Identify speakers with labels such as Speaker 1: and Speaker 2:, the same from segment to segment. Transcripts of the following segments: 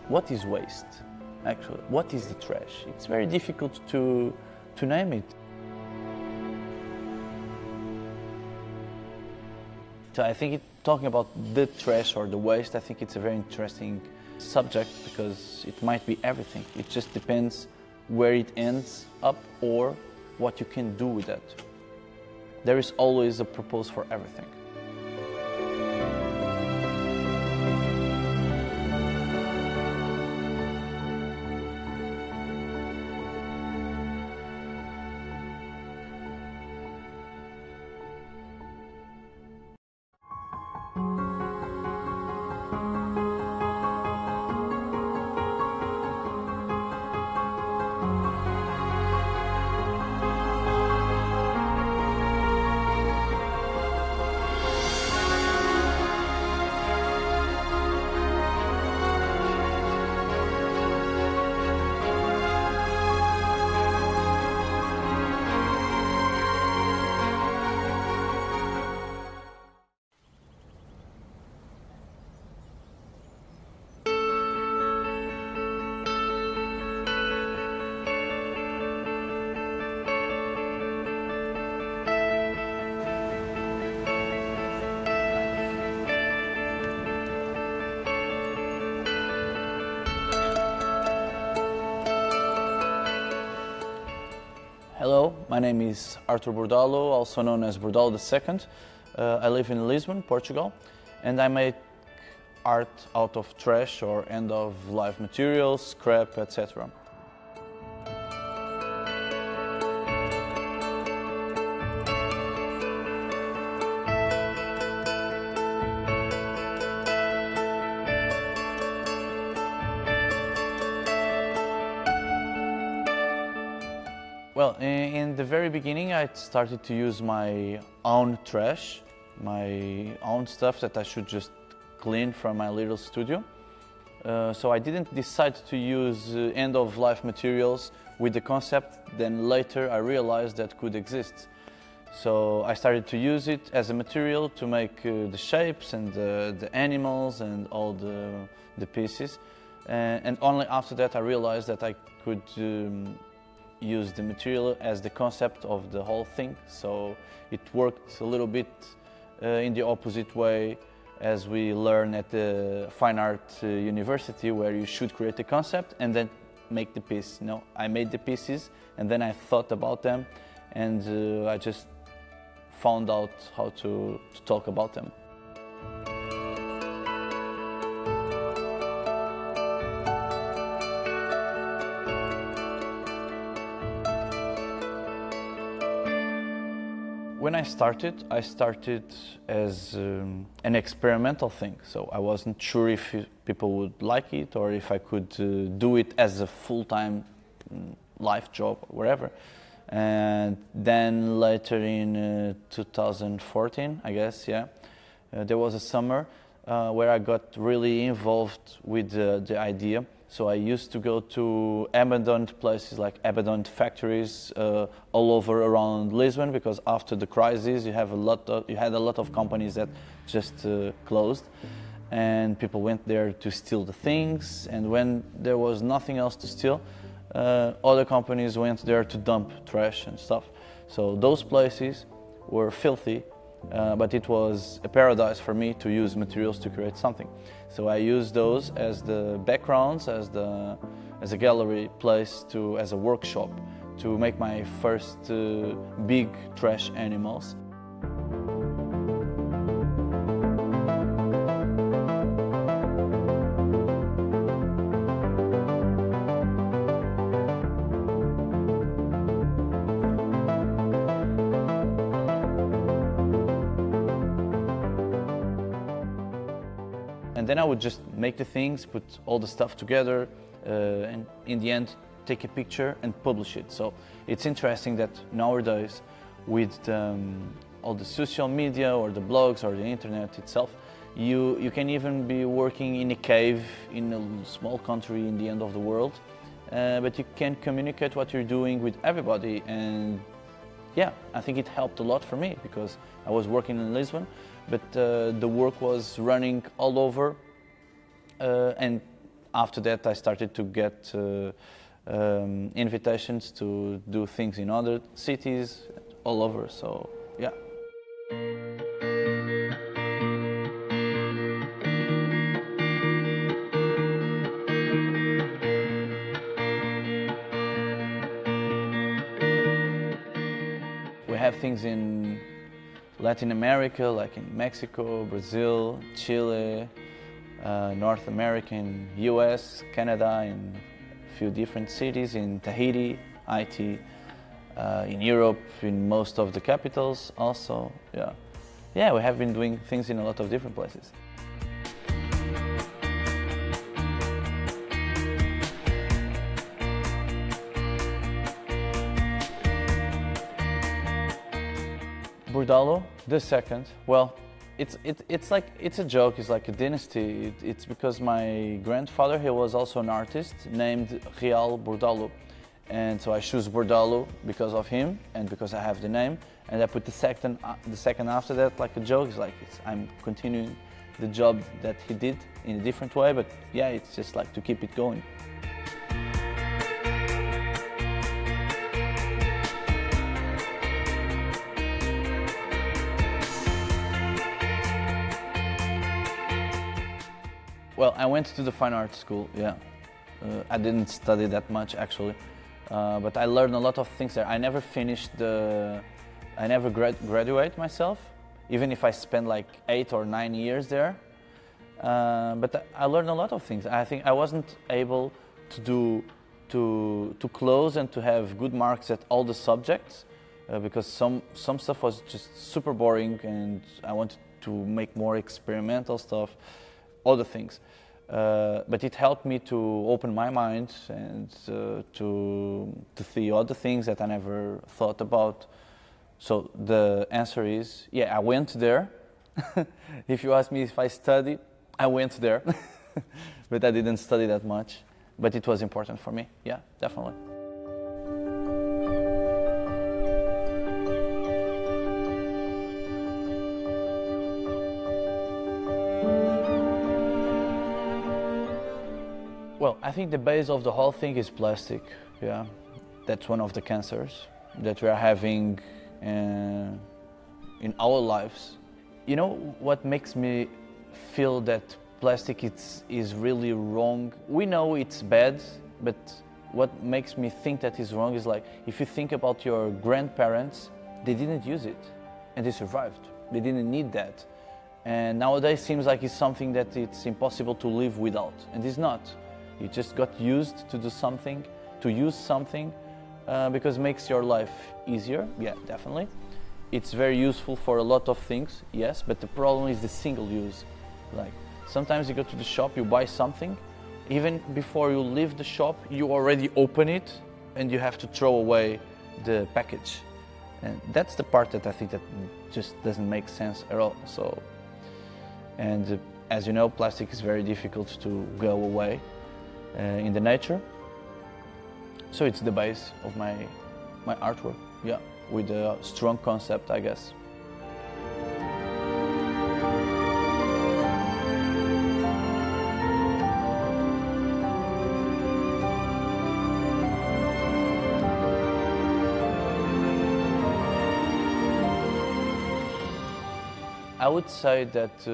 Speaker 1: what is waste, actually? What is the trash? It's very difficult to name it. So I think talking about the trash or the waste, I think it's a very interesting subject because it might be everything. It just depends where it ends up or what you can do with it. There is always a purpose for everything. Hello, my name is Arthur Bordalo, also known as Bordalo II. I live in Lisbon, Portugal, and I make art out of trash or end-of-life materials, scrap, etc. Well, in the very beginning I started to use my own trash, my own stuff that I should just clean from my little studio. So I didn't decide to use end-of-life materials with the concept, then later I realized that could exist. So I started to use it as a material to make the shapes and the animals and all the pieces. And only after that I realized that I could use the material as the concept of the whole thing. So it worked a little bit in the opposite way as we learn at the Fine Art University, where you should create a concept and then make the piece. No, I made the pieces and then I thought about them and I just found out how to talk about them. When I started as an experimental thing, so I wasn't sure if people would like it or if I could do it as a full-time life job or whatever. And then later in 2014, I guess, yeah, there was a summer where I got really involved with the idea. So I used to go to abandoned places like abandoned factories all over around Lisbon, because after the crisis you had a lot of companies that just closed, and people went there to steal the things, and when there was nothing else to steal, other companies went there to dump trash and stuff. So those places were filthy, but it was a paradise for me to use materials to create something. So I used those as the backgrounds, as a gallery place, as a workshop, to make my first big trash animals. And then I would just make the things, put all the stuff together, and in the end take a picture and publish it. So it's interesting that nowadays, with all the social media or the blogs or the internet itself, you can even be working in a cave in a small country in the end of the world, but you can communicate what you're doing with everybody. And yeah, I think it helped a lot for me, because I was working in Lisbon, but the work was running all over, and after that, I started to get invitations to do things in other cities, all over. So, yeah. We have things in Latin America, like in Mexico, Brazil, Chile, North America, in US, Canada, in a few different cities, in Tahiti, Haiti, in Europe, in most of the capitals also, yeah. Yeah, we have been doing things in a lot of different places. Bordalo II. Well, it's a joke. It's like a dynasty. It's because my grandfather, he was also an artist named Real Bordalo, and so I choose Bordalo because of him and because I have the name. And I put the second after that like a joke. It's like I'm continuing the job that he did in a different way, but yeah, it's just like to keep it going. Well, I went to the fine arts school, yeah. I didn't study that much actually, but I learned a lot of things there. I never finished I never graduate myself, even if I spent like 8 or 9 years there. But I learned a lot of things. I think I wasn't able to close and to have good marks at all the subjects because some stuff was just super boring, and I wanted to make more experimental stuff. Other things, but it helped me to open my mind and to see other things that I never thought about. So the answer is, yeah, I went there. If you ask me if I studied, I went there, but I didn't study that much. But it was important for me, yeah, definitely. Well, I think the base of the whole thing is plastic, yeah. That's one of the cancers that we are having in our lives. You know what makes me feel that plastic is really wrong? We know it's bad, but what makes me think that is wrong is like, if you think about your grandparents, they didn't use it and they survived. They didn't need that. And nowadays seems like it's something that it's impossible to live without, and it's not. You just got used to do something, to use something, because it makes your life easier, yeah, definitely. It's very useful for a lot of things, yes, but the problem is the single use. Like, sometimes you go to the shop, you buy something, even before you leave the shop, you already open it, and you have to throw away the package. And that's the part that I think that just doesn't make sense at all. So, and as you know, plastic is very difficult to go away in the nature. So it's the base of my artwork, yeah, with a strong concept, I guess. I would say that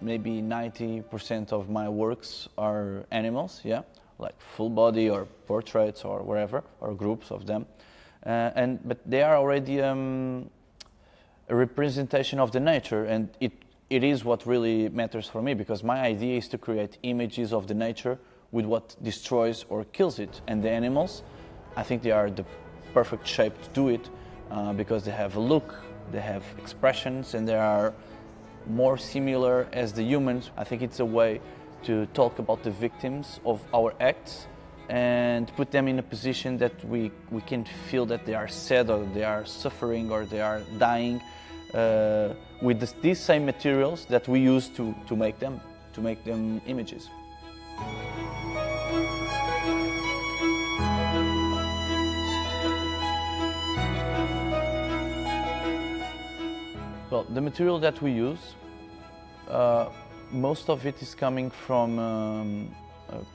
Speaker 1: maybe 90% of my works are animals, yeah, like full body or portraits or wherever, or groups of them. But they are already a representation of the nature, and it is what really matters for me, because my idea is to create images of the nature with what destroys or kills it. And the animals, I think they are the perfect shape to do it, because they have a look, they have expressions, and they are more similar as the humans. I think it's a way to talk about the victims of our acts and put them in a position that we can feel that they are sad, or they are suffering, or they are dying, with these same materials that we use to make them images. Well, the material that we use, most of it is coming from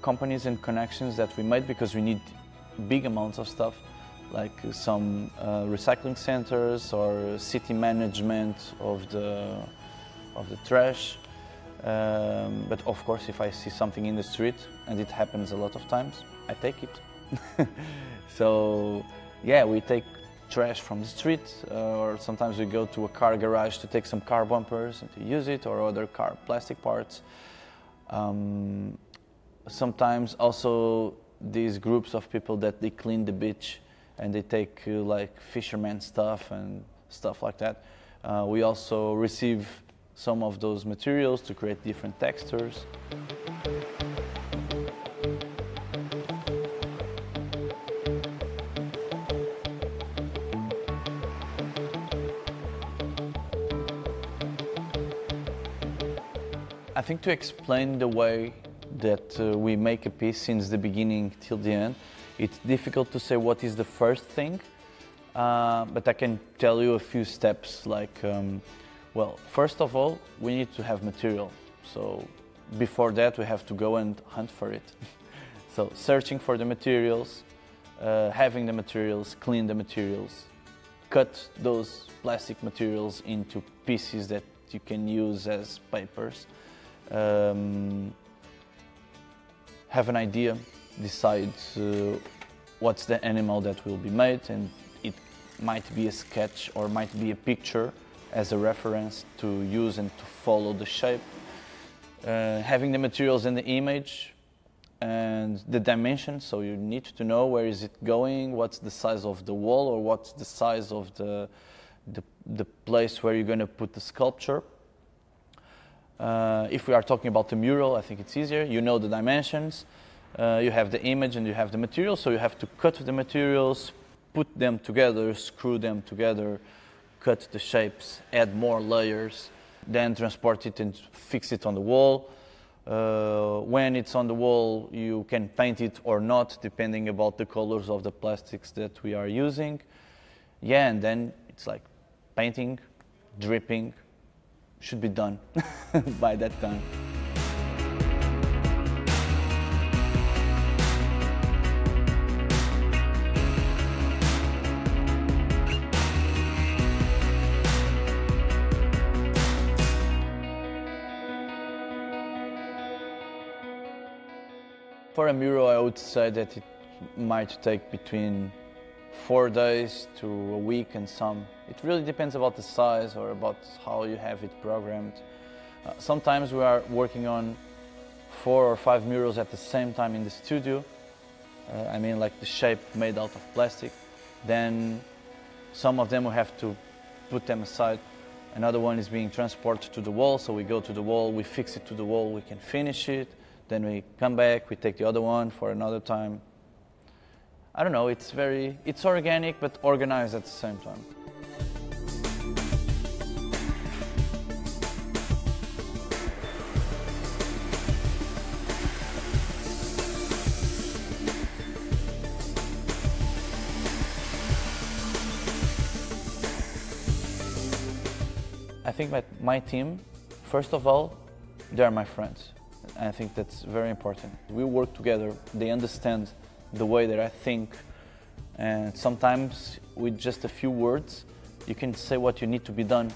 Speaker 1: companies and connections that we made, because we need big amounts of stuff, like some recycling centers or city management of the trash. But of course, if I see something in the street, and it happens a lot of times, I take it. So yeah, we take trash from the street, or sometimes we go to a car garage to take some car bumpers and to use it, or other car plastic parts. Sometimes also these groups of people that they clean the beach and they take like fisherman stuff and stuff like that. We also receive some of those materials to create different textures. I think to explain the way that we make a piece since the beginning till the end, it's difficult to say what is the first thing, but I can tell you a few steps. Like, well, first of all, we need to have material. So before that, we have to go and hunt for it. So searching for the materials, having the materials, clean the materials, cut those plastic materials into pieces that you can use as papers. Have an idea, decide what's the animal that will be made, and it might be a sketch or might be a picture as a reference to use and to follow the shape. Having the materials and the image and the dimensions, so you need to know where is it going, what's the size of the wall, or what's the size of the place where you're going to put the sculpture. If we are talking about the mural, I think it's easier. You know the dimensions, you have the image and you have the material, so you have to cut the materials, put them together, screw them together, cut the shapes, add more layers, then transport it and fix it on the wall. When it's on the wall, you can paint it or not, depending about the colors of the plastics that we are using. Yeah, and then it's like painting, dripping, should be done by that time. For a mural, I would say that it might take between 4 days to a week and some. It really depends about the size or about how you have it programmed. Sometimes we are working on 4 or 5 murals at the same time in the studio. I mean, like the shape made out of plastic. Then some of them we have to put them aside. Another one is being transported to the wall, so we go to the wall, we fix it to the wall, we can finish it. Then we come back, we take the other one for another time. I don't know, it's organic but organized at the same time. I think my team, first of all, they are my friends. I think that's very important. We work together, they understand the way that I think, and sometimes with just a few words you can say what you need to be done,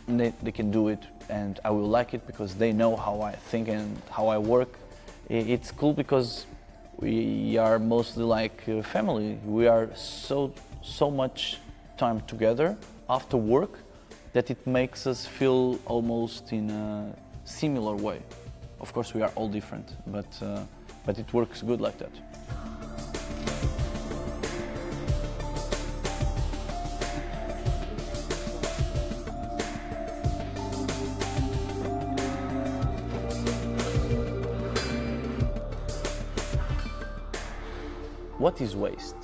Speaker 1: and they can do it, and I will like it because they know how I think and how I work. It's cool because we are mostly like a family. We are so much time together after work that it makes us feel almost in a similar way. Of course we are all different, but it works good like that. What is waste,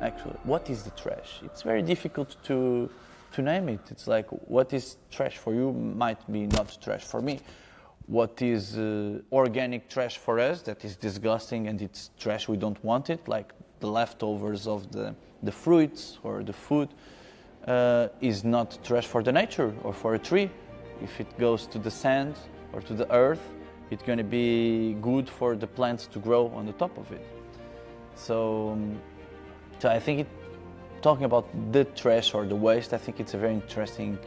Speaker 1: actually? What is the trash? It's very difficult to name it. It's like, what is trash for you might be not trash for me. What is organic trash for us, that is disgusting and it's trash, we don't want it, like the leftovers of the fruits or the food, is not trash for the nature or for a tree. If it goes to the sand or to the earth, it's going to be good for the plants to grow on the top of it. So, so I think talking about the trash or the waste, I think it's a very interesting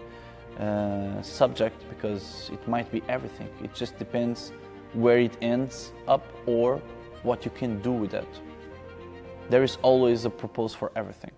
Speaker 1: subject, because it might be everything. It just depends where it ends up or what you can do with that. There is always a purpose for everything.